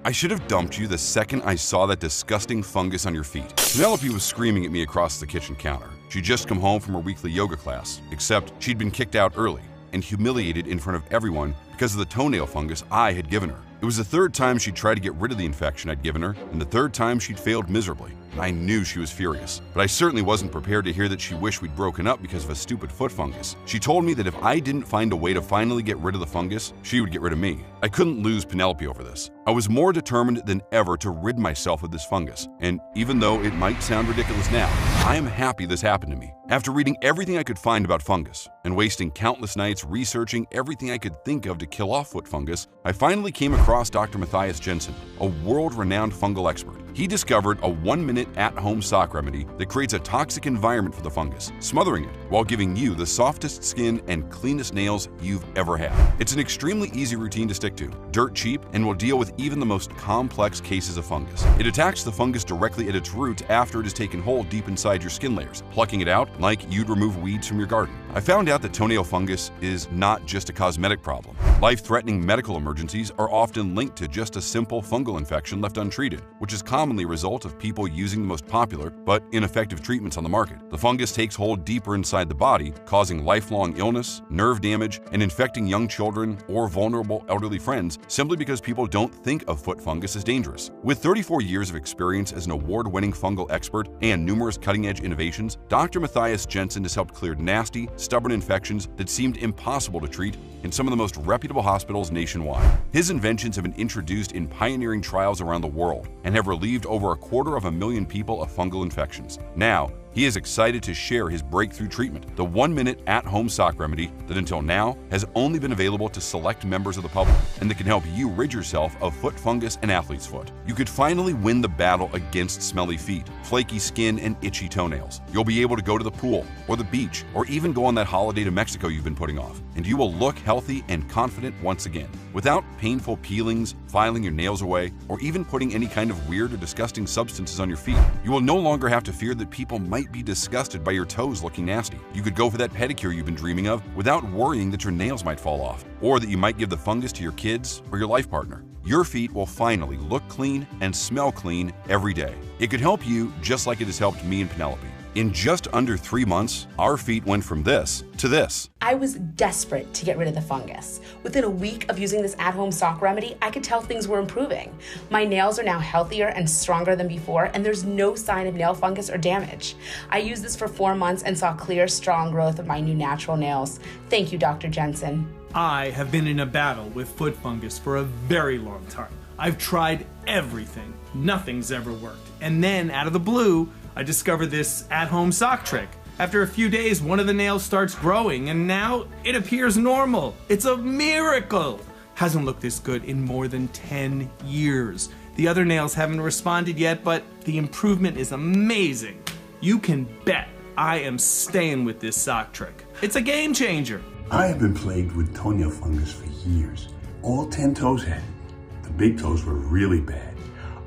I should have dumped you the second I saw that disgusting fungus on your feet. Penelope was screaming at me across the kitchen counter. She'd just come home from her weekly yoga class, except she'd been kicked out early and humiliated in front of everyone because of the toenail fungus I had given her. It was the third time she'd tried to get rid of the infection I'd given her, and the third time she'd failed miserably. I knew she was furious, but I certainly wasn't prepared to hear that she wished we'd broken up because of a stupid foot fungus. She told me that if I didn't find a way to finally get rid of the fungus, she would get rid of me. I couldn't lose Penelope over this. I was more determined than ever to rid myself of this fungus, and even though it might sound ridiculous now, I am happy this happened to me. After reading everything I could find about fungus and wasting countless nights researching everything I could think of to kill off foot fungus, I finally came across Dr. Matthias Jensen, a world-renowned fungal expert. He discovered a 1-minute at-home sock remedy that creates a toxic environment for the fungus, smothering it while giving you the softest skin and cleanest nails you've ever had. It's an extremely easy routine to stick to, dirt cheap, and will deal with even the most complex cases of fungus. It attacks the fungus directly at its roots after it has taken hold deep inside your skin layers, plucking it out like you'd remove weeds from your garden. I found out that toenail fungus is not just a cosmetic problem. Life-threatening medical emergencies are often linked to just a simple fungal infection left untreated, which is commonly a result of people using the most popular but ineffective treatments on the market. The fungus takes hold deeper inside the body, causing lifelong illness, nerve damage, and infecting young children or vulnerable elderly friends simply because people don't think of foot fungus as dangerous. With 34 years of experience as an award-winning fungal expert and numerous cutting-edge innovations, Dr. Matthias Jensen has helped clear nasty, stubborn infections that seemed impossible to treat in some of the most reputable hospitals nationwide. His inventions have been introduced in pioneering trials around the world and have relieved over 250,000 people of fungal infections. Now, he is excited to share his breakthrough treatment, the 1-minute at-home sock remedy that until now has only been available to select members of the public and that can help you rid yourself of foot fungus and athlete's foot. You could finally win the battle against smelly feet, flaky skin, and itchy toenails. You'll be able to go to the pool or the beach or even go on that holiday to Mexico you've been putting off, and you will look healthy and confident once again, without painful peelings, filing your nails away, or even putting any kind of weird or disgusting substances on your feet. You will no longer have to fear that people might be disgusted by your toes looking nasty. You could go for that pedicure you've been dreaming of without worrying that your nails might fall off, or that you might give the fungus to your kids or your life partner. Your feet will finally look clean and smell clean every day. It could help you just like it has helped me and Penelope. In just under 3 months, our feet went from this to this. I was desperate to get rid of the fungus. Within a week of using this at-home sock remedy, I could tell things were improving. My nails are now healthier and stronger than before, and there's no sign of nail fungus or damage. I used this for 4 months and saw clear, strong growth of my new natural nails. Thank you, Dr. Jensen. I have been in a battle with foot fungus for a very long time. I've tried everything. Nothing's ever worked. And then, out of the blue, I discovered this at-home sock trick. After a few days, one of the nails starts growing, and now it appears normal. It's a miracle! Hasn't looked this good in more than 10 years. The other nails haven't responded yet, but the improvement is amazing. You can bet I am staying with this sock trick. It's a game changer. I have been plagued with toenail fungus for years. All 10 toes had it. The big toes were really bad.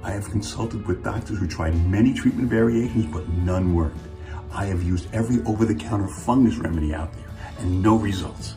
I have consulted with doctors who tried many treatment variations, but none worked. I have used every over-the-counter fungus remedy out there, and no results.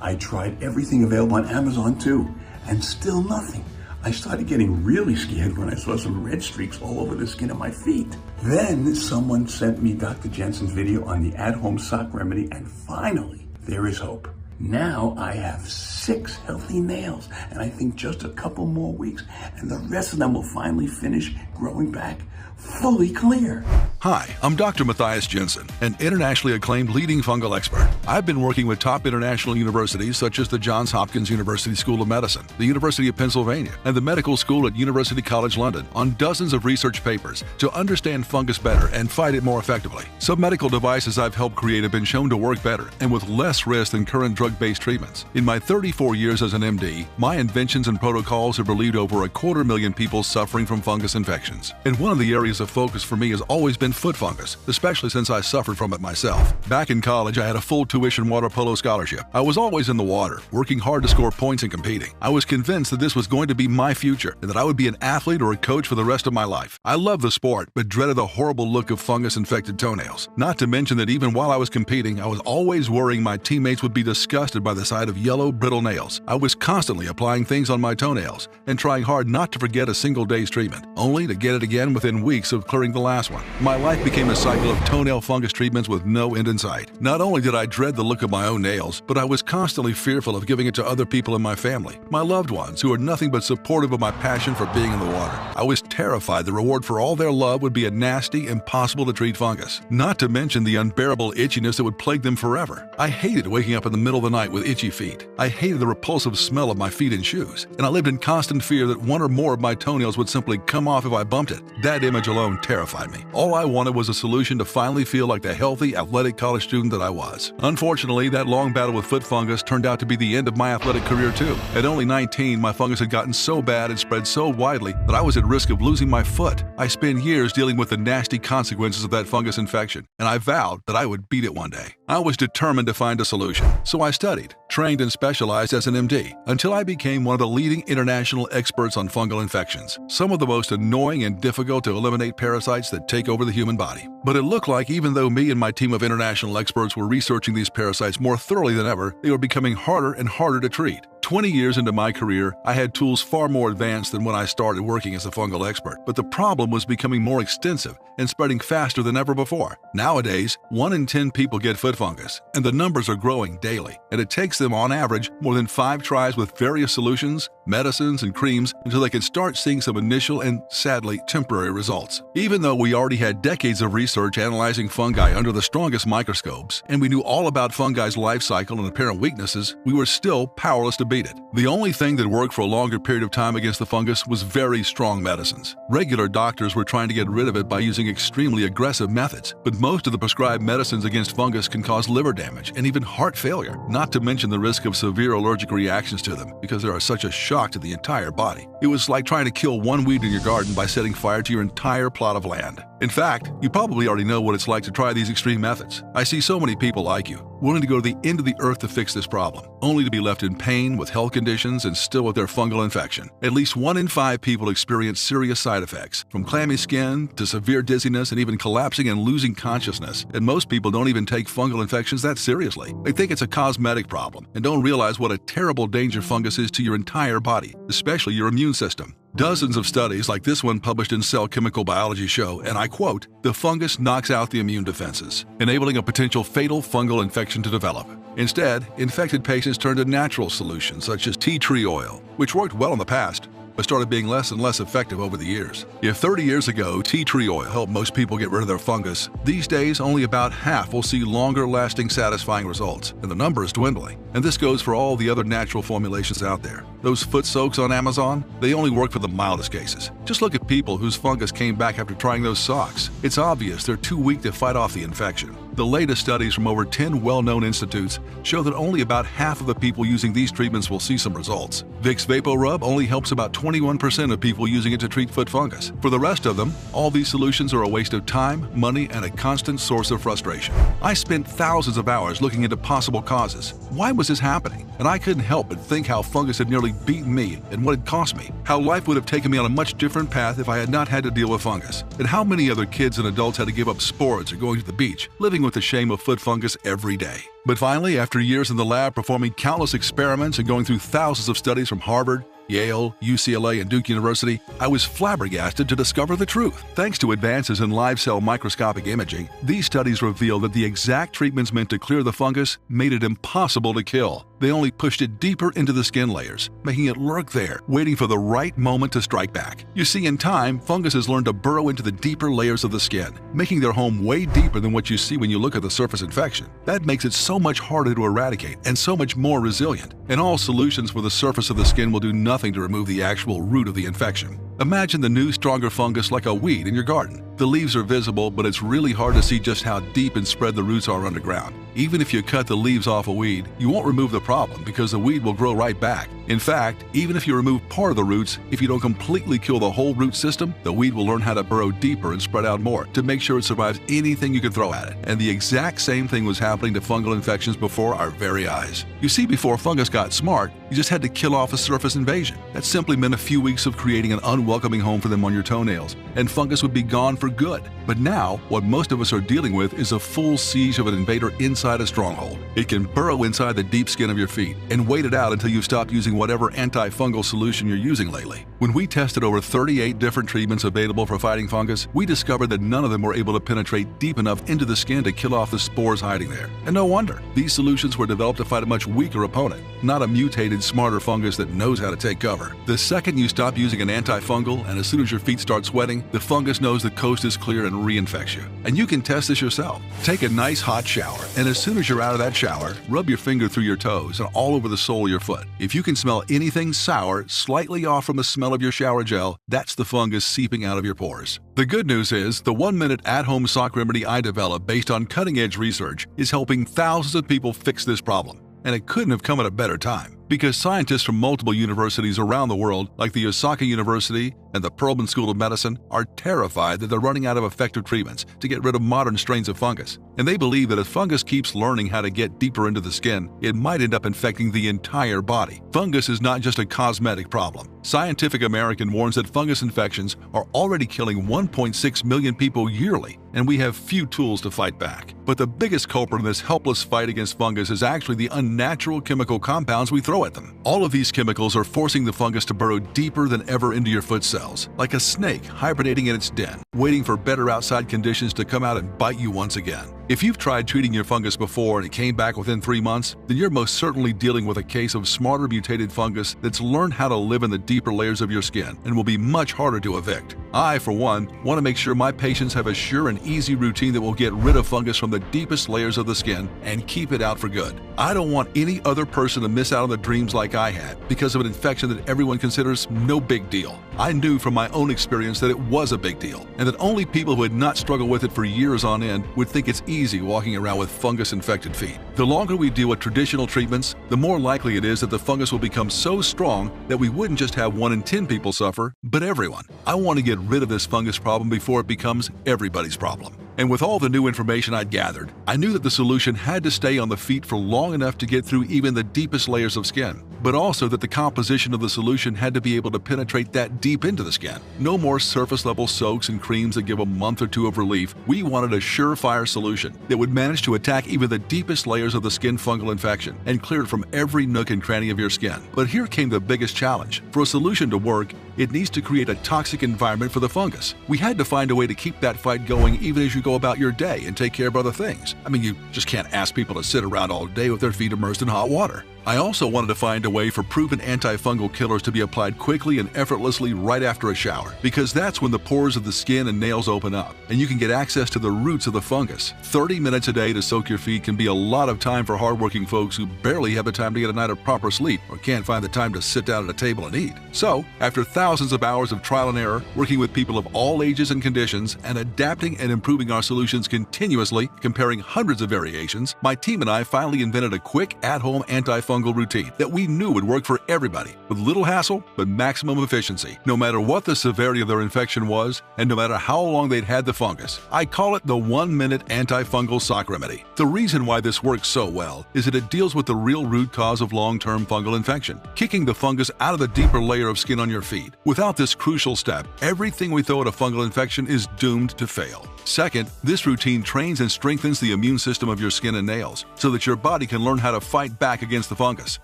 I tried everything available on Amazon too, and still nothing. I started getting really scared when I saw some red streaks all over the skin of my feet. Then someone sent me Dr. Jensen's video on the at-home sock remedy, and finally, there is hope. Now I have 6 healthy nails, and I think just a couple more weeks, and the rest of them will finally finish growing back fully clear. Hi, I'm Dr. Matthias Jensen, an internationally acclaimed leading fungal expert. I've been working with top international universities such as the Johns Hopkins University School of Medicine, the University of Pennsylvania, and the Medical School at University College London on dozens of research papers to understand fungus better and fight it more effectively. Some medical devices I've helped create have been shown to work better and with less risk than current drug-based treatments. In my 34 years as an MD, my inventions and protocols have relieved over 250,000 people suffering from fungus infections. And one of the areas of focus for me has always been foot fungus, especially since I suffered from it myself. Back in college, I had a full tuition water polo scholarship. I was always in the water, working hard to score points and competing. I was convinced that this was going to be my future and that I would be an athlete or a coach for the rest of my life. I loved the sport, but dreaded the horrible look of fungus-infected toenails. Not to mention that even while I was competing, I was always worrying my teammates would be disgusted disgusted by the sight of yellow, brittle nails. I was constantly applying things on my toenails and trying hard not to forget a single day's treatment, only to get it again within weeks of clearing the last one. My life became a cycle of toenail fungus treatments with no end in sight. Not only did I dread the look of my own nails, but I was constantly fearful of giving it to other people in my family, my loved ones who are nothing but supportive of my passion for being in the water. I was terrified the reward for all their love would be a nasty, impossible to treat fungus, not to mention the unbearable itchiness that would plague them forever. I hated waking up in the middle of the night with itchy feet. I hated the repulsive smell of my feet in shoes, and I lived in constant fear that one or more of my toenails would simply come off if I bumped it. That image alone terrified me. All I wanted was a solution to finally feel like the healthy, athletic college student that I was. Unfortunately, that long battle with foot fungus turned out to be the end of my athletic career too. At only 19, my fungus had gotten so bad and spread so widely that I was at risk of losing my foot. I spent years dealing with the nasty consequences of that fungus infection, and I vowed that I would beat it one day. I was determined to find a solution, so I studied, trained, and specialized as an MD until I became one of the leading international experts on fungal infections, some of the most annoying and difficult to eliminate parasites that take over the human body. But it looked like even though me and my team of international experts were researching these parasites more thoroughly than ever, they were becoming harder and harder to treat. 20 years into my career, I had tools far more advanced than when I started working as a fungal expert, but the problem was becoming more extensive and spreading faster than ever before. Nowadays, 1 in 10 people get foot fungus, and the numbers are growing daily, and it takes them on average more than 5 tries with various solutions, medicines, and creams until they can start seeing some initial and, sadly, temporary results. Even though we already had decades of research analyzing fungi under the strongest microscopes, and we knew all about fungi's life cycle and apparent weaknesses, we were still powerless to beat it. The only thing that worked for a longer period of time against the fungus was very strong medicines. Regular doctors were trying to get rid of it by using extremely aggressive methods, but most of the prescribed medicines against fungus can cause liver damage and even heart failure, not to mention the risk of severe allergic reactions to them because they are such a shock to the entire body. It was like trying to kill one weed in your garden by setting fire to your entire plot of land. In fact, you probably already know what it's like to try these extreme methods. I see so many people like you, willing to go to the end of the earth to fix this problem, only to be left in pain with health conditions and still with their fungal infection. At least 1 in 5 people experience serious side effects, from clammy skin to severe dizziness and even collapsing and losing consciousness. And most people don't even take fungal infections that seriously. They think it's a cosmetic problem and don't realize what a terrible danger fungus is to your entire body, especially your immune system. Dozens of studies like this one published in Cell Chemical Biology show, and I quote, "The fungus knocks out the immune defenses, enabling a potential fatal fungal infection to develop. Instead, infected patients turn to natural solutions such as tea tree oil, which worked well in the past, but started being less and less effective over the years. If 30 years ago tea tree oil helped most people get rid of their fungus, these days only about half will see longer-lasting satisfying results, and the number is dwindling. And this goes for all the other natural formulations out there. Those foot soaks on Amazon, they only work for the mildest cases. Just look at people whose fungus came back after trying those socks. It's obvious they're too weak to fight off the infection. The latest studies from over 10 well-known institutes show that only about half of the people using these treatments will see some results. Vicks VapoRub only helps about 21% of people using it to treat foot fungus. For the rest of them, all these solutions are a waste of time, money, and a constant source of frustration. I spent thousands of hours looking into possible causes. Why was this happening? And I couldn't help but think how fungus had nearly beaten me and what it cost me. How life would have taken me on a much different path if I had not had to deal with fungus. And how many other kids and adults had to give up sports or going to the beach, living with the shame of foot fungus every day. But finally, after years in the lab performing countless experiments and going through thousands of studies from Harvard, Yale, UCLA, and Duke University, I was flabbergasted to discover the truth. Thanks to advances in live cell microscopic imaging, these studies revealed that the exact treatments meant to clear the fungus made it impossible to kill. They only pushed it deeper into the skin layers, making it lurk there, waiting for the right moment to strike back. You see, in time, fungus has learned to burrow into the deeper layers of the skin, making their home way deeper than what you see when you look at the surface infection. That makes it so much harder to eradicate and so much more resilient. And all solutions for the surface of the skin will do nothing to remove the actual root of the infection. Imagine the new, stronger fungus like a weed in your garden. The leaves are visible, but it's really hard to see just how deep and spread the roots are underground. Even if you cut the leaves off a weed, you won't remove the problem because the weed will grow right back. In fact, even if you remove part of the roots, if you don't completely kill the whole root system, the weed will learn how to burrow deeper and spread out more to make sure it survives anything you can throw at it. And the exact same thing was happening to fungal infections before our very eyes. You see, before fungus got smart, you just had to kill off a surface invasion. That simply meant a few weeks of creating an unwelcoming home for them on your toenails, and fungus would be gone for good. But now, what most of us are dealing with is a full siege of an invader inside inside a stronghold. It can burrow inside the deep skin of your feet and wait it out until you stop using whatever antifungal solution you're using lately. When we tested over 38 different treatments available for fighting fungus, we discovered that none of them were able to penetrate deep enough into the skin to kill off the spores hiding there. And no wonder. These solutions were developed to fight a much weaker opponent, not a mutated, smarter fungus that knows how to take cover. The second you stop using an antifungal and as soon as your feet start sweating, the fungus knows the coast is clear and reinfects you. And you can test this yourself. Take a nice hot shower, and as soon as you're out of that shower, rub your finger through your toes and all over the sole of your foot. If you can smell anything sour, slightly off from the smell of your shower gel, that's the fungus seeping out of your pores. The good news is, the 1-minute at-home sock remedy I developed based on cutting-edge research is helping thousands of people fix this problem. And it couldn't have come at a better time, because scientists from multiple universities around the world, like the Osaka University and the Perelman School of Medicine, are terrified that they're running out of effective treatments to get rid of modern strains of fungus. And they believe that if fungus keeps learning how to get deeper into the skin, it might end up infecting the entire body. Fungus is not just a cosmetic problem. Scientific American warns that fungus infections are already killing 1.6 million people yearly, and we have few tools to fight back. But the biggest culprit in this helpless fight against fungus is actually the unnatural chemical compounds we throw at them. All of these chemicals are forcing the fungus to burrow deeper than ever into your foot cells, like a snake hibernating in its den, waiting for better outside conditions to come out and bite you once again. If you've tried treating your fungus before and it came back within 3 months, then you're most certainly dealing with a case of smarter mutated fungus that's learned how to live in the deeper layers of your skin and will be much harder to evict. I, for one, want to make sure my patients have a sure and easy routine that will get rid of fungus from the deepest layers of the skin and keep it out for good. I don't want any other person to miss out on the dreams like I had because of an infection that everyone considers no big deal. I knew from my own experience that it was a big deal, and that only people who had not struggled with it for years on end would think it's easy walking around with fungus-infected feet. The longer we deal with traditional treatments, the more likely it is that the fungus will become so strong that we wouldn't just have 1 in 10 people suffer, but everyone. I want to get rid of this fungus problem before it becomes everybody's problem. And with all the new information I'd gathered, I knew that the solution had to stay on the feet for long enough to get through even the deepest layers of skin, but also that the composition of the solution had to be able to penetrate that deep into the skin. No more surface-level soaks and creams that give a month or 2 of relief. We wanted a surefire solution that would manage to attack even the deepest layers of the skin fungal infection and clear it from every nook and cranny of your skin. But here came the biggest challenge. For a solution to work, it needs to create a toxic environment for the fungus. We had to find a way to keep that fight going even as you go about your day and take care of other things. I mean, you just can't ask people to sit around all day with their feet immersed in hot water. I also wanted to find a way for proven antifungal killers to be applied quickly and effortlessly right after a shower, because that's when the pores of the skin and nails open up, and you can get access to the roots of the fungus. 30 minutes a day to soak your feet can be a lot of time for hardworking folks who barely have the time to get a night of proper sleep or can't find the time to sit down at a table and eat. So, after thousands of hours of trial and error, working with people of all ages and conditions, and adapting and improving our solutions continuously, comparing hundreds of variations, my team and I finally invented a quick, at-home antifungal routine that we knew would work for everybody, with little hassle but maximum efficiency, no matter what the severity of their infection was and no matter how long they'd had the fungus. I call it the 1-minute antifungal sock remedy. The reason why this works so well is that it deals with the real root cause of long-term fungal infection, kicking the fungus out of the deeper layer of skin on your feet. Without this crucial step, everything we throw at a fungal infection is doomed to fail. Second, this routine trains and strengthens the immune system of your skin and nails so that your body can learn how to fight back against the fungus.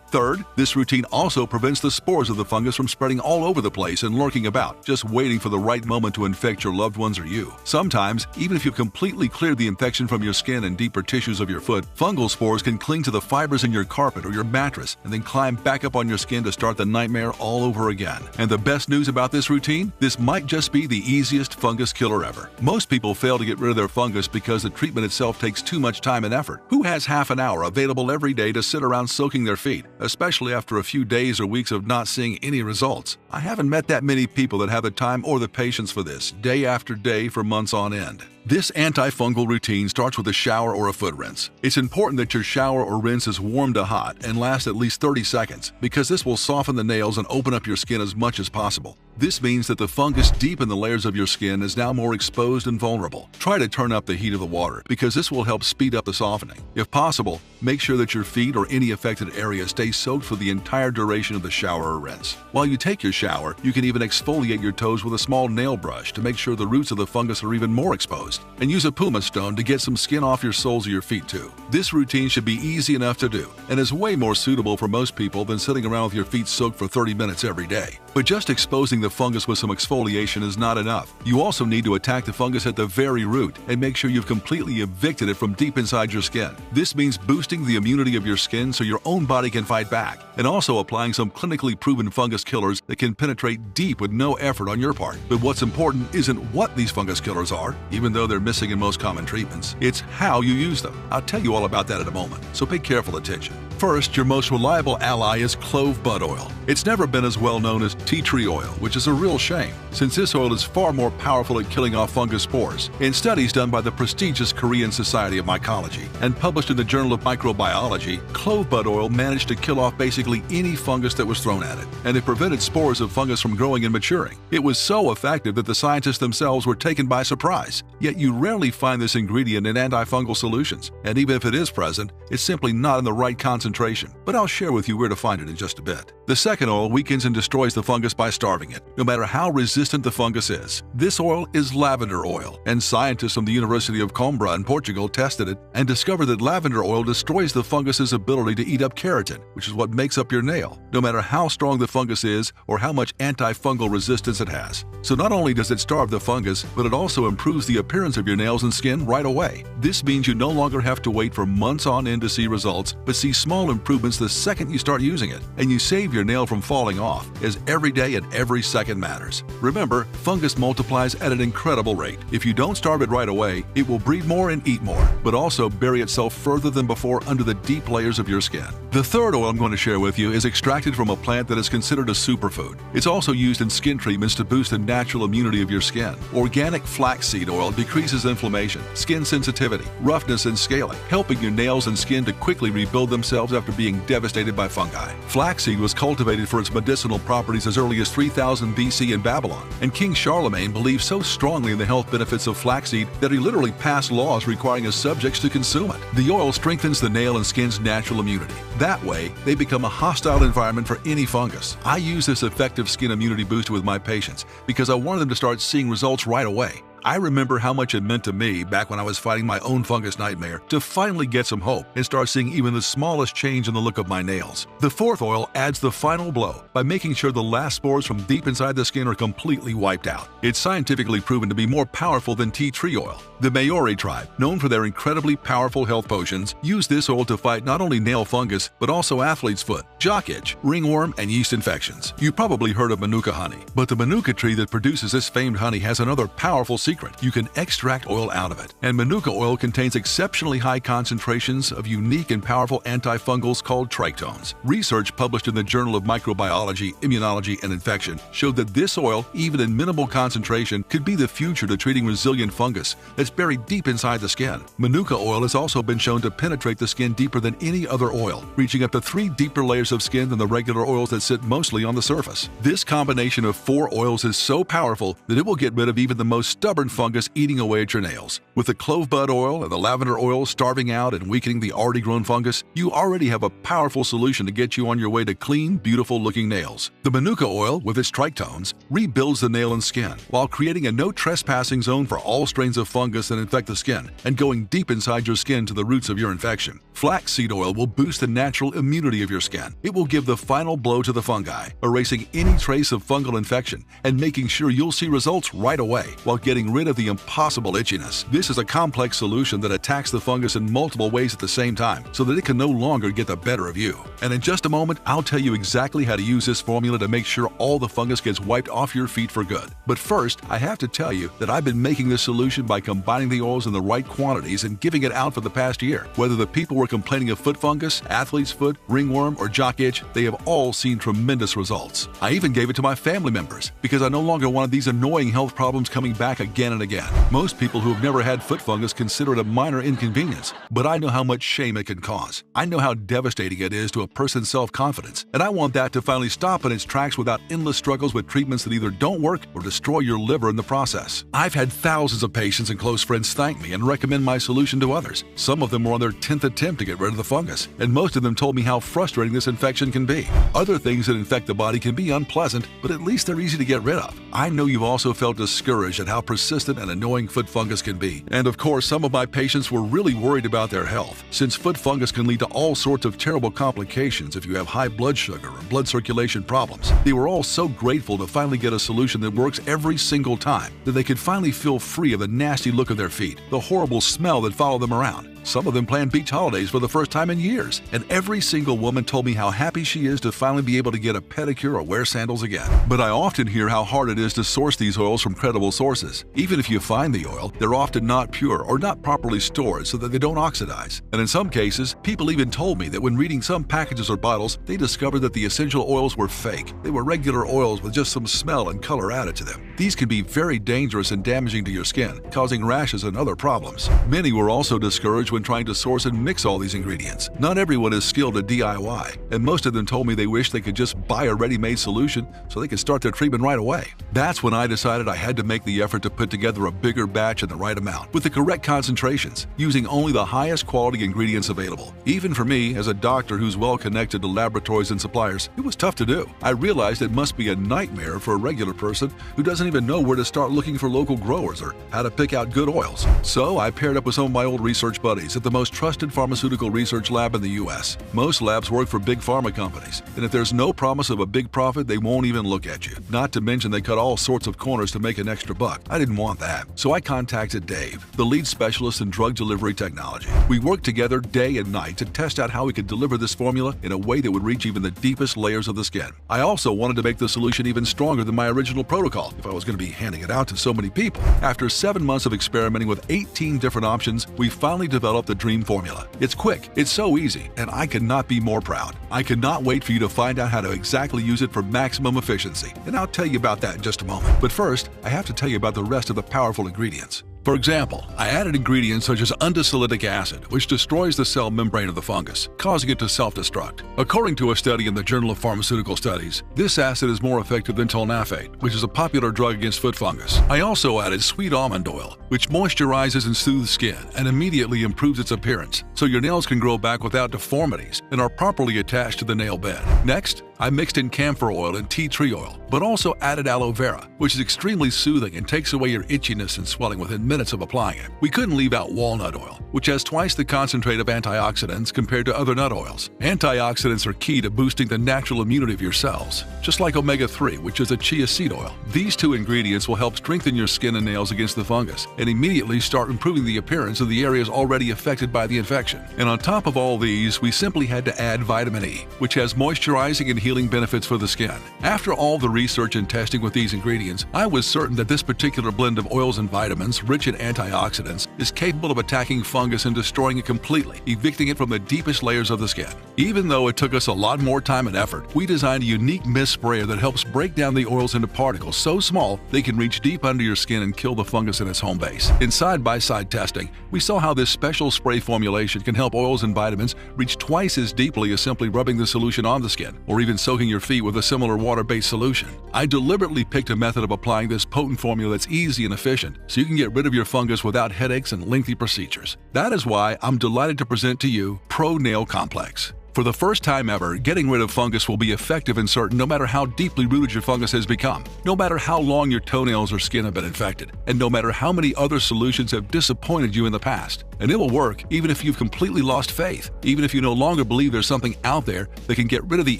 Third, this routine also prevents the spores of the fungus from spreading all over the place and lurking about, just waiting for the right moment to infect your loved ones or you. Sometimes, even if you've completely cleared the infection from your skin and deeper tissues of your foot, fungal spores can cling to the fibers in your carpet or your mattress and then climb back up on your skin to start the nightmare all over again. And the best news about this routine? This might just be the easiest fungus killer ever. Most people fail to get rid of their fungus because the treatment itself takes too much time and effort. Who has half an hour available every day to sit around soaking their feet, especially after a few days or weeks of not seeing any results? I haven't met that many people that have the time or the patience for this, day after day for months on end. This antifungal routine starts with a shower or a foot rinse. It's important that your shower or rinse is warm to hot and lasts at least 30 seconds because this will soften the nails and open up your skin as much as possible. This means that the fungus deep in the layers of your skin is now more exposed and vulnerable. Try to turn up the heat of the water because this will help speed up the softening. If possible, make sure that your feet or any affected area stay soaked for the entire duration of the shower or rinse. While you take your shower, you can even exfoliate your toes with a small nail brush to make sure the roots of the fungus are even more exposed. first, and use a pumice stone to get some skin off your soles of your feet too. This routine should be easy enough to do, and is way more suitable for most people than sitting around with your feet soaked for 30 minutes every day. But just exposing the fungus with some exfoliation is not enough. You also need to attack the fungus at the very root and make sure you've completely evicted it from deep inside your skin. This means boosting the immunity of your skin so your own body can fight back, and also applying some clinically proven fungus killers that can penetrate deep with no effort on your part. But what's important isn't what these fungus killers are, even though they're missing in most common treatments. It's how you use them. I'll tell you all about that in a moment, so pay careful attention. First, your most reliable ally is clove bud oil. It's never been as well known as tea tree oil, which is a real shame, since this oil is far more powerful at killing off fungus spores. In studies done by the prestigious Korean Society of Mycology and published in the Journal of Microbiology, clove bud oil managed to kill off basically any fungus that was thrown at it, and it prevented spores of fungus from growing and maturing. It was so effective that the scientists themselves were taken by surprise. Yet you rarely find this ingredient in antifungal solutions, and even if it is present, it's simply not in the right concentration. But I'll share with you where to find it in just a bit. The second oil weakens and destroys the fungus by starving it, no matter how resistant the fungus is. This oil is lavender oil, and scientists from the University of Coimbra in Portugal tested it and discovered that lavender oil destroys the fungus's ability to eat up keratin, which is what makes up your nail, no matter how strong the fungus is or how much antifungal resistance it has. So not only does it starve the fungus, but it also improves the appearance of your nails and skin right away. This means you no longer have to wait for months on end to see results, but see small improvements the second you start using it, and you save your nail from falling off, as every day and every second matters. Remember, fungus multiplies at an incredible rate. If you don't starve it right away, it will breed more and eat more, but also bury itself further than before under the deep layers of your skin. The third oil I'm going to share with you is extracted from a plant that is considered a superfood. It's also used in skin treatments to boost the natural immunity of your skin. Organic flaxseed oil decreases inflammation, skin sensitivity, roughness, and scaling, helping your nails and skin to quickly rebuild themselves after being devastated by fungi. Flaxseed was cultivated for its medicinal properties as early as 3000 BC in Babylon, and King Charlemagne believed so strongly in the health benefits of flaxseed that he literally passed laws requiring his subjects to consume it. The oil strengthens the nail and skin's natural immunity. That way, they become a hostile environment for any fungus. I use this effective skin immunity booster with my patients because I wanted them to start seeing results right away. I remember how much it meant to me back when I was fighting my own fungus nightmare to finally get some hope and start seeing even the smallest change in the look of my nails. The fourth oil adds the final blow by making sure the last spores from deep inside the skin are completely wiped out. It's scientifically proven to be more powerful than tea tree oil. The Maori tribe, known for their incredibly powerful health potions, use this oil to fight not only nail fungus, but also athlete's foot, jock itch, ringworm, and yeast infections. You probably heard of manuka honey, but the manuka tree that produces this famed honey has another powerful secret. You can extract oil out of it, and manuka oil contains exceptionally high concentrations of unique and powerful antifungals called trichomes. Research published in the Journal of Microbiology, Immunology, and Infection showed that this oil, even in minimal concentration, could be the future to treating resilient fungus that's buried deep inside the skin. Manuka oil has also been shown to penetrate the skin deeper than any other oil, reaching up to 3 deeper layers of skin than the regular oils that sit mostly on the surface. This combination of 4 oils is so powerful that it will get rid of even the most stubborn fungus eating away at your nails. With the clove bud oil and the lavender oil starving out and weakening the already grown fungus, you already have a powerful solution to get you on your way to clean, beautiful looking nails. The manuka oil, with its trichomes, rebuilds the nail and skin while creating a no trespassing zone for all strains of fungus that infect the skin and going deep inside your skin to the roots of your infection. Flaxseed oil will boost the natural immunity of your skin. It will give the final blow to the fungi, erasing any trace of fungal infection and making sure you'll see results right away while getting rid of the impossible itchiness. This is a complex solution that attacks the fungus in multiple ways at the same time so that it can no longer get the better of you. And in just a moment, I'll tell you exactly how to use this formula to make sure all the fungus gets wiped off your feet for good. But first, I have to tell you that I've been making this solution by combining the oils in the right quantities and giving it out for the past year. Whether the people were complaining of foot fungus, athlete's foot, ringworm, or jock itch, they have all seen tremendous results. I even gave it to my family members because I no longer wanted these annoying health problems coming back again and again. Most people who have never had foot fungus consider it a minor inconvenience, but I know how much shame it can cause. I know how devastating it is to a person's self-confidence, and I want that to finally stop in its tracks without endless struggles with treatments that either don't work or destroy your liver in the process. I've had thousands of patients and close friends thank me and recommend my solution to others. Some of them were on their 10th attempt to get rid of the fungus, and most of them told me how frustrating this infection can be. Other things that infect the body can be unpleasant, but at least they're easy to get rid of. I know you've also felt discouraged at how persistent persistent and annoying foot fungus can be. And of course, some of my patients were really worried about their health, since foot fungus can lead to all sorts of terrible complications if you have high blood sugar or blood circulation problems. They were all so grateful to finally get a solution that works every single time, that they could finally feel free of the nasty look of their feet, the horrible smell that followed them around. Some of them planned beach holidays for the first time in years, and every single woman told me how happy she is to finally be able to get a pedicure or wear sandals again. But I often hear how hard it is to source these oils from credible sources. Even if you find the oil, they're often not pure or not properly stored so that they don't oxidize. And in some cases, people even told me that when reading some packages or bottles, they discovered that the essential oils were fake. They were regular oils with just some smell and color added to them. These can be very dangerous and damaging to your skin, causing rashes and other problems. Many were also discouraged when trying to source and mix all these ingredients. Not everyone is skilled at DIY, and most of them told me they wish they could just buy a ready-made solution so they could start their treatment right away. That's when I decided I had to make the effort to put together a bigger batch in the right amount, with the correct concentrations, using only the highest quality ingredients available. Even for me, as a doctor who's well connected to laboratories and suppliers, it was tough to do. I realized it must be a nightmare for a regular person who doesn't even know where to start looking for local growers or how to pick out good oils. So I paired up with some of my old research buddies at the most trusted pharmaceutical research lab in the U.S. Most labs work for big pharma companies, and if there's no promise of a big profit, they won't even look at you. Not to mention they cut all sorts of corners to make an extra buck. I didn't want that. So I contacted Dave, the lead specialist in drug delivery technology. We worked together day and night to test out how we could deliver this formula in a way that would reach even the deepest layers of the skin. I also wanted to make the solution even stronger than my original protocol if I was going to be handing it out to so many people. After 7 months of experimenting with 18 different options, we finally developed the dream formula. It's quick, it's so easy, and I could not be more proud. I cannot wait for you to find out how to exactly use it for maximum efficiency, and I'll tell you about that in just a moment. But first, I have to tell you about the rest of the powerful ingredients. For example, I added ingredients such as undesolidic acid, which destroys the cell membrane of the fungus, causing it to self-destruct. According to a study in the Journal of Pharmaceutical Studies, this acid is more effective than tolnafate, which is a popular drug against foot fungus. I also added sweet almond oil, which moisturizes and soothes skin and immediately improves its appearance, so your nails can grow back without deformities and are properly attached to the nail bed. Next, I mixed in camphor oil and tea tree oil, but also added aloe vera, which is extremely soothing and takes away your itchiness and swelling within minutes of applying it. We couldn't leave out walnut oil, which has twice the concentrate of antioxidants compared to other nut oils. Antioxidants are key to boosting the natural immunity of your cells, just like omega-3, which is a chia seed oil. These two ingredients will help strengthen your skin and nails against the fungus and immediately start improving the appearance of the areas already affected by the infection. And on top of all these, we simply had to add vitamin E, which has moisturizing and healing benefits for the skin. After all the research and testing with these ingredients, I was certain that this particular blend of oils and vitamins, rich in antioxidants, is capable of attacking fungus and destroying it completely, evicting it from the deepest layers of the skin. Even though it took us a lot more time and effort, we designed a unique mist sprayer that helps break down the oils into particles so small they can reach deep under your skin and kill the fungus in its home base. In side-by-side testing, we saw how this special spray formulation can help oils and vitamins reach twice as deeply as simply rubbing the solution on the skin, or even soaking your feet with a similar water-based solution. I deliberately picked a method of applying this potent formula that's easy and efficient, so you can get rid of your fungus without headaches and lengthy procedures. That is why I'm delighted to present to you ProNail Complex. For the first time ever, getting rid of fungus will be effective and certain no matter how deeply rooted your fungus has become, no matter how long your toenails or skin have been infected, and no matter how many other solutions have disappointed you in the past. And it will work even if you've completely lost faith, even if you no longer believe there's something out there that can get rid of the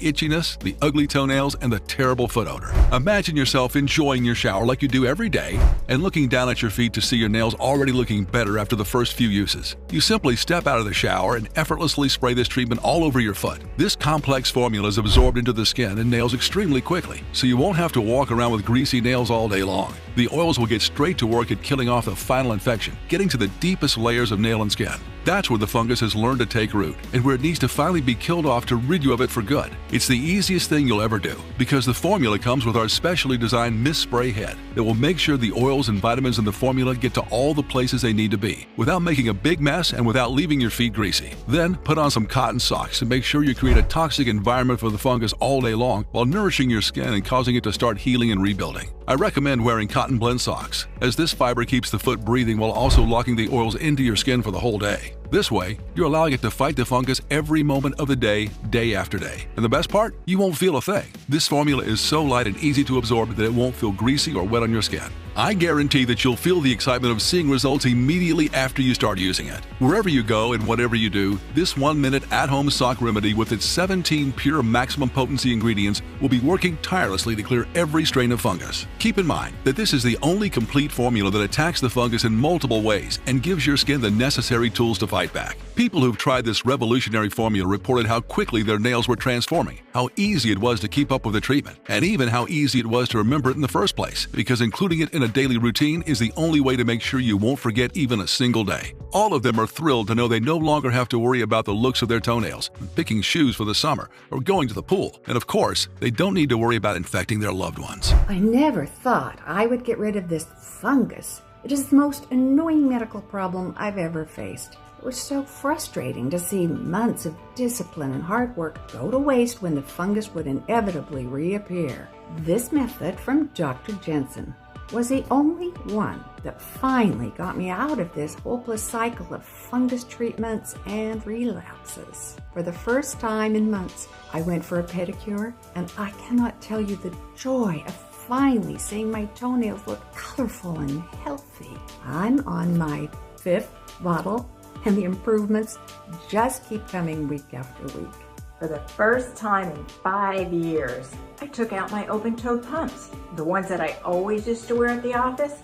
itchiness, the ugly toenails, and the terrible foot odor. Imagine yourself enjoying your shower like you do every day and looking down at your feet to see your nails already looking better after the first few uses. You simply step out of the shower and effortlessly spray this treatment all over your foot. This complex formula is absorbed into the skin and nails extremely quickly, so you won't have to walk around with greasy nails all day long. The oils will get straight to work at killing off the final infection, getting to the deepest layers of nail and skin. That's where the fungus has learned to take root and where it needs to finally be killed off to rid you of it for good. It's the easiest thing you'll ever do because the formula comes with our specially designed mist spray head that will make sure the oils and vitamins in the formula get to all the places they need to be without making a big mess and without leaving your feet greasy. Then put on some cotton socks and make sure you create a toxic environment for the fungus all day long while nourishing your skin and causing it to start healing and rebuilding. I recommend wearing cotton blend socks, as this fiber keeps the foot breathing while also locking the oils into your skin for the whole day. This way, you're allowing it to fight the fungus every moment of the day, day after day. And the best part? You won't feel a thing. This formula is so light and easy to absorb that it won't feel greasy or wet on your skin. I guarantee that you'll feel the excitement of seeing results immediately after you start using it. Wherever you go and whatever you do, this 1-minute at-home sock remedy with its 17 pure maximum potency ingredients will be working tirelessly to clear every strain of fungus. Keep in mind that this is the only complete formula that attacks the fungus in multiple ways and gives your skin the necessary tools to fight back. People who've tried this revolutionary formula reported how quickly their nails were transforming, how easy it was to keep up with the treatment, and even how easy it was to remember it in the first place, because including it in a daily routine is the only way to make sure you won't forget even a single day. All of them are thrilled to know they no longer have to worry about the looks of their toenails, picking shoes for the summer, or going to the pool. And of course, they don't need to worry about infecting their loved ones. I never thought I would get rid of this fungus. It is the most annoying medical problem I've ever faced. It was so frustrating to see months of discipline and hard work go to waste when the fungus would inevitably reappear. This method from Dr. Jensen was the only one that finally got me out of this hopeless cycle of fungus treatments and relapses. For the first time in months, I went for a pedicure, and I cannot tell you the joy of finally seeing my toenails look colorful and healthy. I'm on my 5th bottle, and the improvements just keep coming week after week. For the first time in 5 years, I took out my open-toed pumps, the ones that I always used to wear at the office,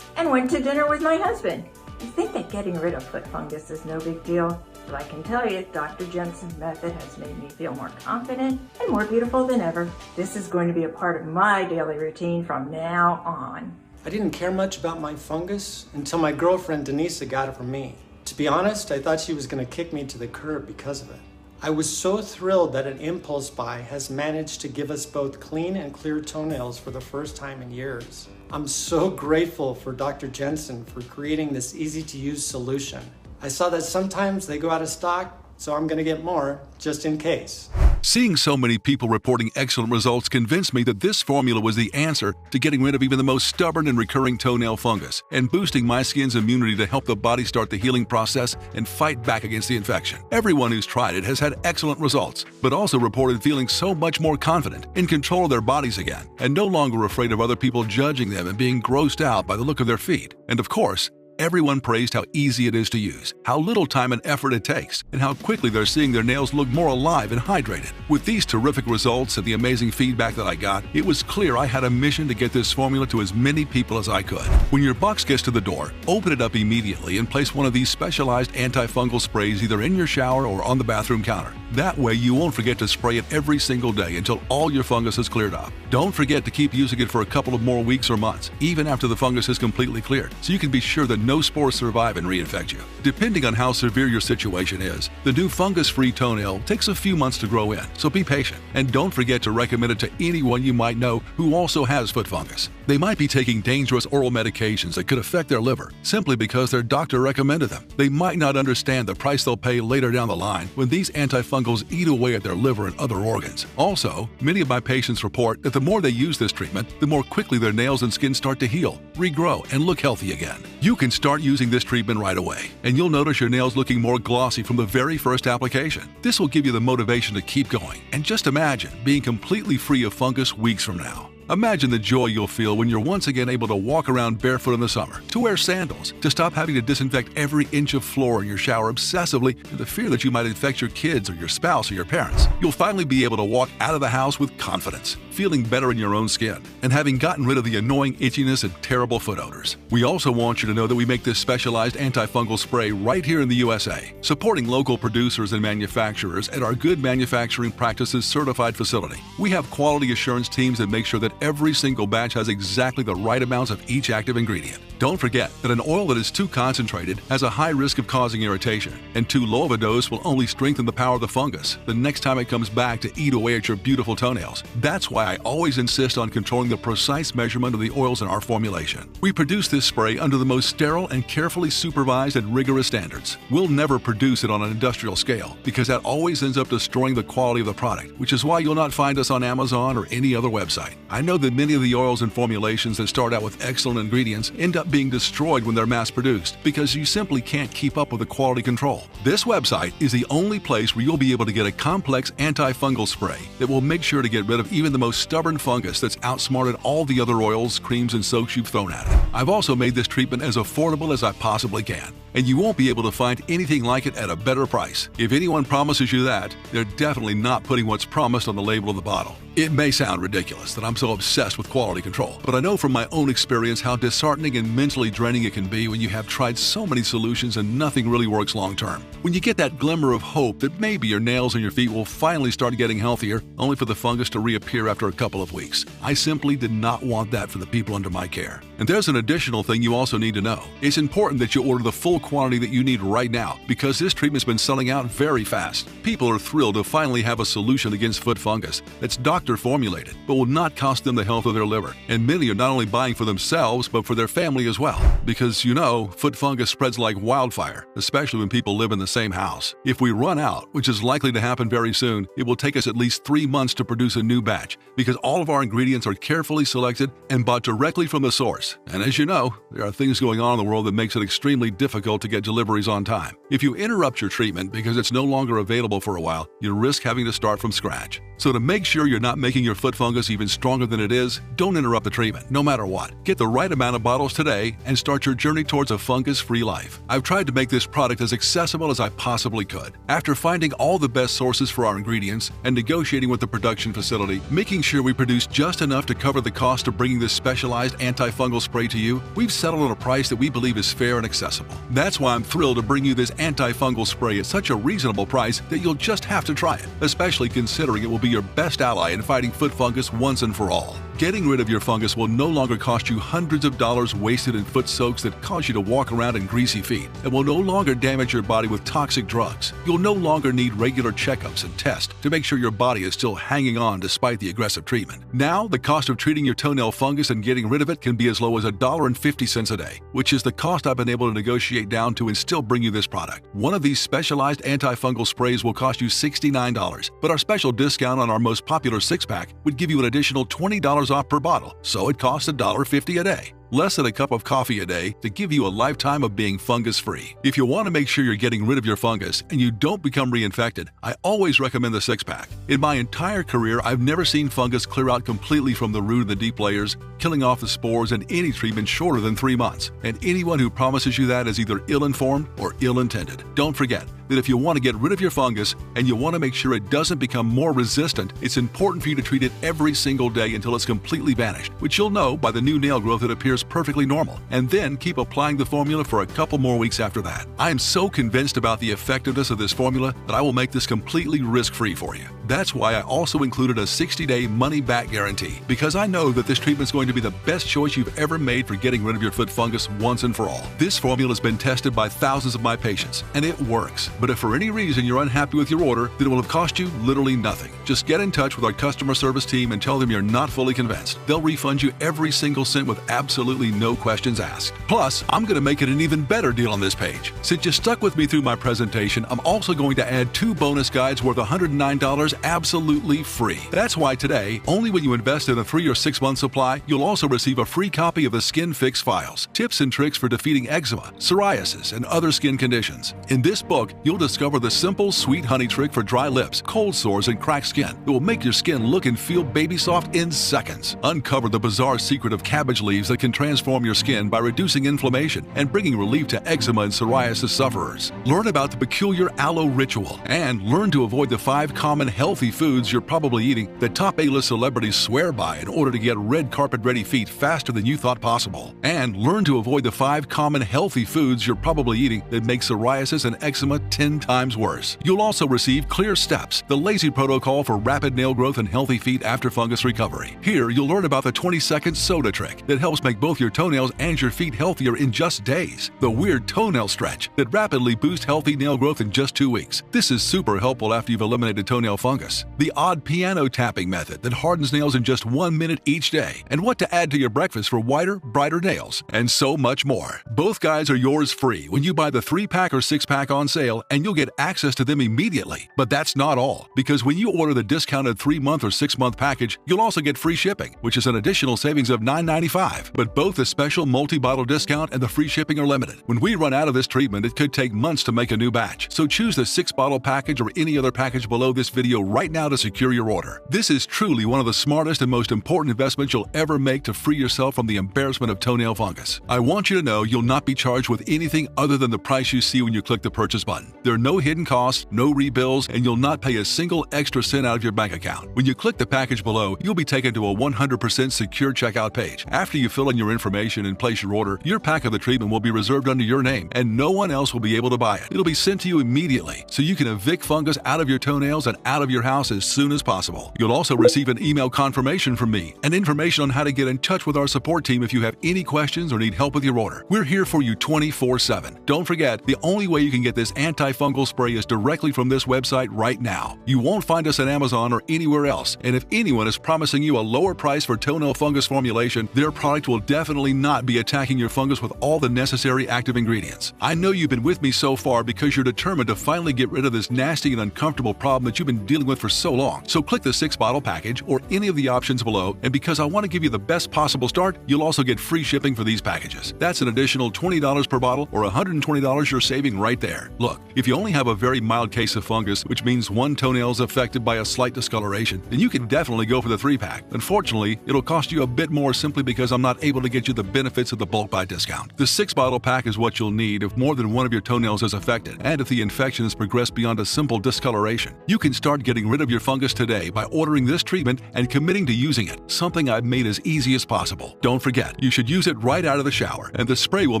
and went to dinner with my husband. You think that getting rid of foot fungus is no big deal, but I can tell you Dr. Jensen's method has made me feel more confident and more beautiful than ever. This is going to be a part of my daily routine from now on. I didn't care much about my fungus until my girlfriend Denise got it for me. To be honest, I thought she was going to kick me to the curb because of it. I was so thrilled that an impulse buy has managed to give us both clean and clear toenails for the first time in years. I'm so grateful for Dr. Jensen for creating this easy-to-use solution. I saw that sometimes they go out of stock, so I'm going to get more just in case. Seeing so many people reporting excellent results convinced me that this formula was the answer to getting rid of even the most stubborn and recurring toenail fungus and boosting my skin's immunity to help the body start the healing process and fight back against the infection. Everyone who's tried it has had excellent results, but also reported feeling so much more confident, in control of their bodies again, and no longer afraid of other people judging them and being grossed out by the look of their feet. And of course, everyone praised how easy it is to use, how little time and effort it takes, and how quickly they're seeing their nails look more alive and hydrated. With these terrific results and the amazing feedback that I got, it was clear I had a mission to get this formula to as many people as I could. When your box gets to the door, open it up immediately and place one of these specialized antifungal sprays either in your shower or on the bathroom counter. That way you won't forget to spray it every single day until all your fungus is cleared up. Don't forget to keep using it for a couple of more weeks or months, even after the fungus is completely cleared, so you can be sure that no spores survive and reinfect you. Depending on how severe your situation is, the new fungus-free toenail takes a few months to grow in, so be patient. And don't forget to recommend it to anyone you might know who also has foot fungus. They might be taking dangerous oral medications that could affect their liver simply because their doctor recommended them. They might not understand the price they'll pay later down the line when these antifungals eat away at their liver and other organs. Also, many of my patients report that the more they use this treatment, the more quickly their nails and skin start to heal, regrow, and look healthy again. You can start using this treatment right away, and you'll notice your nails looking more glossy from the very first application. This will give you the motivation to keep going, and just imagine being completely free of fungus weeks from now. Imagine the joy you'll feel when you're once again able to walk around barefoot in the summer, to wear sandals, to stop having to disinfect every inch of floor in your shower obsessively in the fear that you might infect your kids or your spouse or your parents. You'll finally be able to walk out of the house with confidence, feeling better in your own skin, and having gotten rid of the annoying itchiness and terrible foot odors. We also want you to know that we make this specialized antifungal spray right here in the USA, supporting local producers and manufacturers at our Good Manufacturing Practices certified facility. We have quality assurance teams that make sure that every single batch has exactly the right amounts of each active ingredient. Don't forget that an oil that is too concentrated has a high risk of causing irritation, and too low of a dose will only strengthen the power of the fungus the next time it comes back to eat away at your beautiful toenails. That's why I always insist on controlling the precise measurement of the oils in our formulation. We produce this spray under the most sterile and carefully supervised and rigorous standards. We'll never produce it on an industrial scale because that always ends up destroying the quality of the product, which is why you'll not find us on Amazon or any other website. I know know that many of the oils and formulations that start out with excellent ingredients end up being destroyed when they're mass-produced because you simply can't keep up with the quality control. This website is the only place where you'll be able to get a complex antifungal spray that will make sure to get rid of even the most stubborn fungus that's outsmarted all the other oils, creams, and soaps you've thrown at it. I've also made this treatment as affordable as I possibly can, and you won't be able to find anything like it at a better price. If anyone promises you that, they're definitely not putting what's promised on the label of the bottle. It may sound ridiculous that I'm so obsessed with quality control, but I know from my own experience how disheartening and mentally draining it can be when you have tried so many solutions and nothing really works long term. When you get that glimmer of hope that maybe your nails and your feet will finally start getting healthier, only for the fungus to reappear after a couple of weeks. I simply did not want that for the people under my care. And there's an additional thing you also need to know. It's important that you order the full quantity that you need right now because this treatment's been selling out very fast. People are thrilled to finally have a solution against foot fungus that's doctor formulated, but will not cost them the health of their liver. And many are not only buying for themselves, but for their family as well. Because foot fungus spreads like wildfire, especially when people live in the same house. If we run out, which is likely to happen very soon, it will take us at least 3 months to produce a new batch because all of our ingredients are carefully selected and bought directly from the source. And as you know, there are things going on in the world that makes it extremely difficult to get deliveries on time. If you interrupt your treatment because it's no longer available for a while, you risk having to start from scratch. So to make sure you're not making your foot fungus even stronger than it is, don't interrupt the treatment, no matter what. Get the right amount of bottles today and start your journey towards a fungus-free life. I've tried to make this product as accessible as I possibly could. After finding all the best sources for our ingredients and negotiating with the production facility, making sure we produce just enough to cover the cost of bringing this specialized antifungal spray to you, we've settled on a price that we believe is fair and accessible. That's why I'm thrilled to bring you this antifungal spray at such a reasonable price that you'll just have to try it, especially considering it will be your best ally in fighting foot fungus once and for all. Getting rid of your fungus will no longer cost you hundreds of dollars wasted in foot soaks that cause you to walk around in greasy feet and will no longer damage your body with toxic drugs. You'll no longer need regular checkups and tests to make sure your body is still hanging on despite the aggressive treatment. Now, the cost of treating your toenail fungus and getting rid of it can be as low as $1.50 a day, which is the cost I've been able to negotiate down to and still bring you this product. One of these specialized antifungal sprays will cost you $69, but our special discount on our most popular 6-pack would give you an additional $20 off per bottle, so it costs $1.50 a day. Less than a cup of coffee a day to give you a lifetime of being fungus-free. If you want to make sure you're getting rid of your fungus and you don't become reinfected, I always recommend the 6-pack. In my entire career, I've never seen fungus clear out completely from the root and the deep layers, killing off the spores in any treatment shorter than 3 months. And anyone who promises you that is either ill-informed or ill-intended. Don't forget that if you want to get rid of your fungus and you want to make sure it doesn't become more resistant, it's important for you to treat it every single day until it's completely vanished, which you'll know by the new nail growth that appears perfectly normal, and then keep applying the formula for a couple more weeks after that. I am so convinced about the effectiveness of this formula that I will make this completely risk-free for you. That's why I also included a 60-day money-back guarantee, because I know that this treatment is going to be the best choice you've ever made for getting rid of your foot fungus once and for all. This formula has been tested by thousands of my patients, and it works. But if for any reason you're unhappy with your order, then it will have cost you literally nothing. Just get in touch with our customer service team and tell them you're not fully convinced. They'll refund you every single cent with absolutely no questions asked. Plus, I'm going to make it an even better deal on this page. Since you stuck with me through my presentation, I'm also going to add 2 bonus guides worth $109 absolutely free. That's why today, only when you invest in a 3 or 6 month supply, you'll also receive a free copy of the Skin Fix Files, tips and tricks for defeating eczema, psoriasis, and other skin conditions. In this book, you'll discover the simple, sweet honey trick for dry lips, cold sores, and cracked skin that will make your skin look and feel baby soft in seconds. Uncover the bizarre secret of cabbage leaves that can transform your skin by reducing inflammation and bringing relief to eczema and psoriasis sufferers. Learn about the peculiar aloe ritual and learn to avoid the 5 common healthy foods you're probably eating that top A-list celebrities swear by in order to get red carpet-ready feet faster than you thought possible. And learn to avoid the 5 common healthy foods you're probably eating that make psoriasis and eczema 10 times worse. You'll also receive Clear Steps, the lazy protocol for rapid nail growth and healthy feet after fungus recovery. Here, you'll learn about the 20-second soda trick that helps make both your toenails and your feet healthier in just days. The weird toenail stretch that rapidly boosts healthy nail growth in just 2 weeks. This is super helpful after you've eliminated toenail fungus fungus, the odd piano tapping method that hardens nails in just 1 minute each day, and what to add to your breakfast for whiter, brighter nails, and so much more. Both guides are yours free when you buy the 3-pack or 6-pack on sale, and you'll get access to them immediately. But that's not all, because when you order the discounted 3-month or 6-month package, you'll also get free shipping, which is an additional savings of $9.95. But both the special multi-bottle discount and the free shipping are limited. When we run out of this treatment, it could take months to make a new batch. So choose the 6-bottle package or any other package below this video right now to secure your order. This is truly one of the smartest and most important investments you'll ever make to free yourself from the embarrassment of toenail fungus. I want you to know you'll not be charged with anything other than the price you see when you click the purchase button. There are no hidden costs, no rebills, and you'll not pay a single extra cent out of your bank account. When you click the package below, you'll be taken to a 100% secure checkout page. After you fill in your information and place your order, your pack of the treatment will be reserved under your name, and no one else will be able to buy it. It'll be sent to you immediately, so you can evict fungus out of your toenails and out of your house as soon as possible. You'll also receive an email confirmation from me and information on how to get in touch with our support team if you have any questions or need help with your order. We're here for you 24/7. Don't forget, the only way you can get this antifungal spray is directly from this website right now. You won't find us on Amazon or anywhere else, and if anyone is promising you a lower price for toenail fungus formulation, their product will definitely not be attacking your fungus with all the necessary active ingredients. I know you've been with me so far because you're determined to finally get rid of this nasty and uncomfortable problem that you've been dealing with for so long. So click the 6-bottle package or any of the options below, and because I want to give you the best possible start, you'll also get free shipping for these packages. That's an additional $20 per bottle or $120 you're saving right there. Look, if you only have a very mild case of fungus, which means one toenail is affected by a slight discoloration, then you can definitely go for the 3-pack. Unfortunately, it'll cost you a bit more simply because I'm not able to get you the benefits of the bulk buy discount. The 6-bottle pack is what you'll need if more than one of your toenails is affected, and if the infection has progressed beyond a simple discoloration. You can start getting rid of your fungus today by ordering this treatment and committing to using it, something I've made as easy as possible. Don't forget, you should use it right out of the shower, and the spray will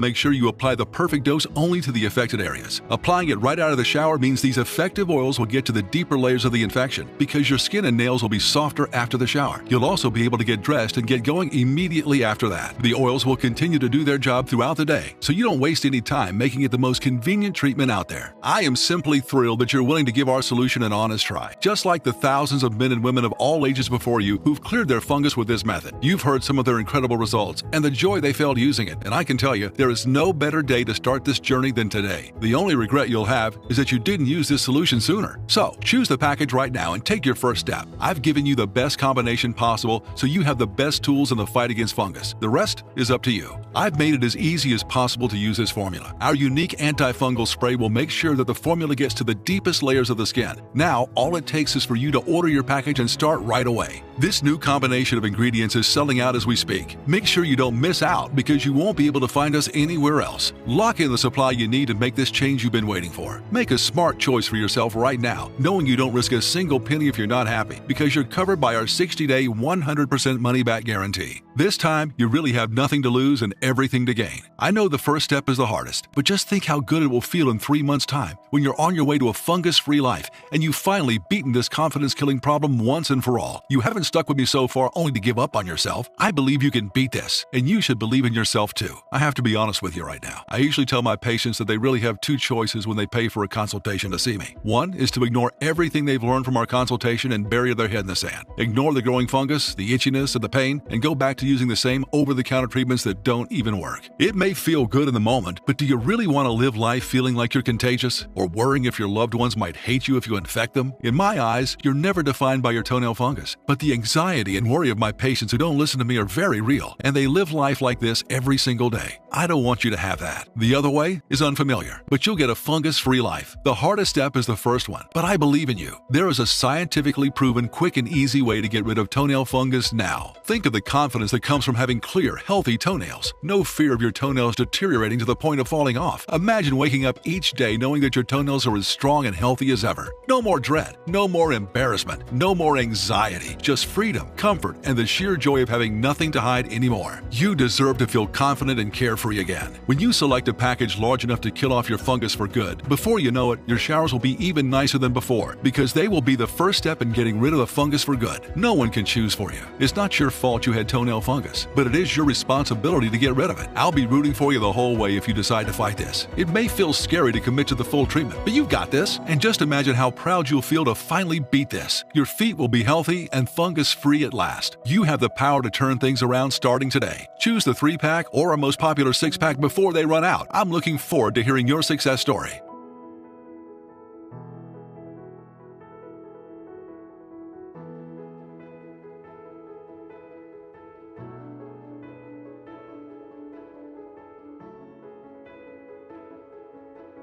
make sure you apply the perfect dose only to the affected areas. Applying it right out of the shower means these effective oils will get to the deeper layers of the infection because your skin and nails will be softer after the shower. You'll also be able to get dressed and get going immediately after that. The oils will continue to do their job throughout the day, so you don't waste any time making it the most convenient treatment out there. I am simply thrilled that you're willing to give our solution an honest try, just like the thousands of men and women of all ages before you who've cleared their fungus with this method. You've heard some of their incredible results and the joy they felt using it, and I can tell you, there is no better day to start this journey than today. The only regret you'll have is that you didn't use this solution sooner. So, choose the package right now and take your first step. I've given you the best combination possible, so you have the best tools in the fight against fungus. The rest is up to you. I've made it as easy as possible to use this formula. Our unique antifungal spray will make sure that the formula gets to the deepest layers of the skin. Now, all it takes is for you to order your package and start right away. This new combination of ingredients is selling out as we speak. Make sure you don't miss out because you won't be able to find us anywhere else. Lock in the supply you need to make this change you've been waiting for. Make a smart choice for yourself right now, knowing you don't risk a single penny if you're not happy because you're covered by our 60-day, 100% money-back guarantee. This time, you really have nothing to lose and everything to gain. I know the first step is the hardest, but just think how good it will feel in 3 months' time when you're on your way to a fungus-free life and you've finally beaten this confidence-killing problem once and for all. You haven't stuck with me so far only to give up on yourself. I believe you can beat this, and you should believe in yourself too. I have to be honest with you right now. I usually tell my patients that they really have 2 choices when they pay for a consultation to see me. One is to ignore everything they've learned from our consultation and bury their head in the sand. Ignore the growing fungus, the itchiness, and the pain, and go back to using the same over-the-counter treatments that don't even work. It may feel good in the moment, but do you really want to live life feeling like you're contagious or worrying if your loved ones might hate you if you infect them? In my eyes, you're never defined by your toenail fungus, but the anxiety and worry of my patients who don't listen to me are very real, and they live life like this every single day. I don't want you to have that. The other way is unfamiliar, but you'll get a fungus-free life. The hardest step is the first one, but I believe in you. There is a scientifically proven quick and easy way to get rid of toenail fungus now. Think of the confidence that comes from having clear, healthy toenails. No fear of your toenails deteriorating to the point of falling off. Imagine waking up each day knowing that your toenails are as strong and healthy as ever. No more dread, no more embarrassment, no more anxiety, just freedom, comfort, and the sheer joy of having nothing to hide anymore. You deserve to feel confident and carefree. clutter-free again. When you select a package large enough to kill off your fungus for good, before you know it, your showers will be even nicer than before because they will be the first step in getting rid of the fungus for good. No one can choose for you. It's not your fault you had toenail fungus, but it is your responsibility to get rid of it. I'll be rooting for you the whole way if you decide to fight this. It may feel scary to commit to the full treatment, but you've got this. And just imagine how proud you'll feel to finally beat this. Your feet will be healthy and fungus-free at last. You have the power to turn things around starting today. Choose the 3-pack or our most popular 6-pack before they run out. I'm looking forward to hearing your success story.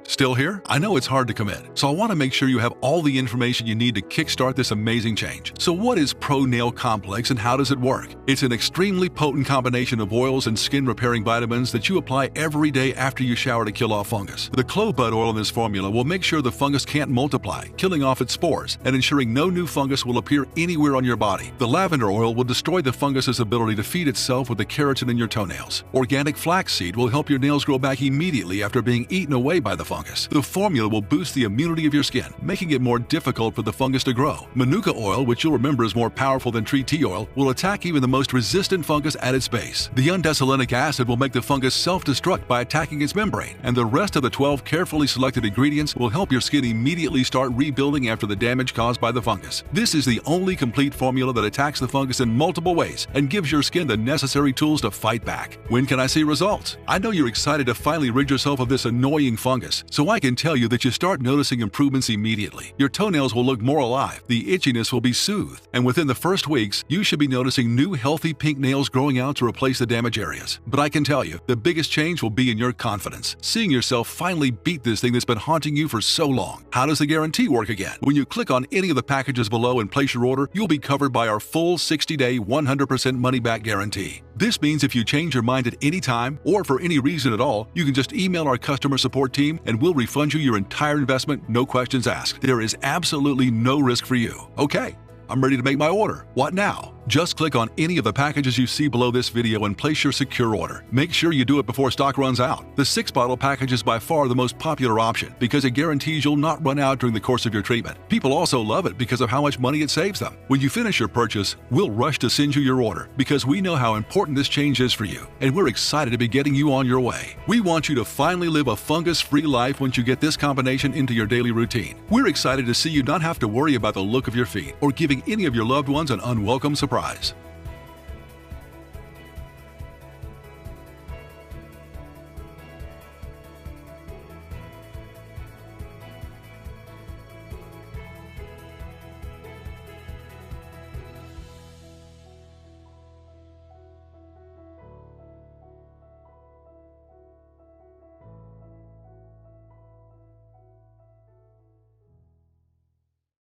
Still here? I know it's hard to commit, so I want to make sure you have all the information you need to kickstart this amazing change. So what is ProNail Complex and how does it work? It's an extremely potent combination of oils and skin-repairing vitamins that you apply every day after you shower to kill off fungus. The clove bud oil in this formula will make sure the fungus can't multiply, killing off its spores and ensuring no new fungus will appear anywhere on your body. The lavender oil will destroy the fungus's ability to feed itself with the keratin in your toenails. Organic flaxseed will help your nails grow back immediately after being eaten away by the fungus. The formula will boost the immunity of your skin, making it more difficult for the fungus to grow. Manuka oil, which you'll remember is more powerful than tree tea oil, will attack even the most resistant fungus at its base. The undesolinic acid will make the fungus self-destruct by attacking its membrane, and the rest of the 12 carefully selected ingredients will help your skin immediately start rebuilding after the damage caused by the fungus. This is the only complete formula that attacks the fungus in multiple ways and gives your skin the necessary tools to fight back. When can I see results? I know you're excited to finally rid yourself of this annoying fungus, so I can tell you that you start noticing improvements immediately. Your toenails will look more alive, the itchiness will be soothed, and within the first weeks, you should be noticing new healthy pink nails growing out to replace the damaged areas. But I can tell you, the biggest change will be in your confidence, seeing yourself finally beat this thing that's been haunting you for so long. How does the guarantee work again? When you click on any of the packages below and place your order, you'll be covered by our full 60-day, 100% money-back guarantee. This means if you change your mind at any time or for any reason at all, you can just email our customer support team and we'll refund you your entire investment, no questions asked. There is absolutely no risk for you. Okay, I'm ready to make my order. What now? Just click on any of the packages you see below this video and place your secure order. Make sure you do it before stock runs out. The 6-bottle package is by far the most popular option because it guarantees you'll not run out during the course of your treatment. People also love it because of how much money it saves them. When you finish your purchase, we'll rush to send you your order because we know how important this change is for you, and we're excited to be getting you on your way. We want you to finally live a fungus-free life once you get this combination into your daily routine. We're excited to see you not have to worry about the look of your feet or giving any of your loved ones an unwelcome surprise.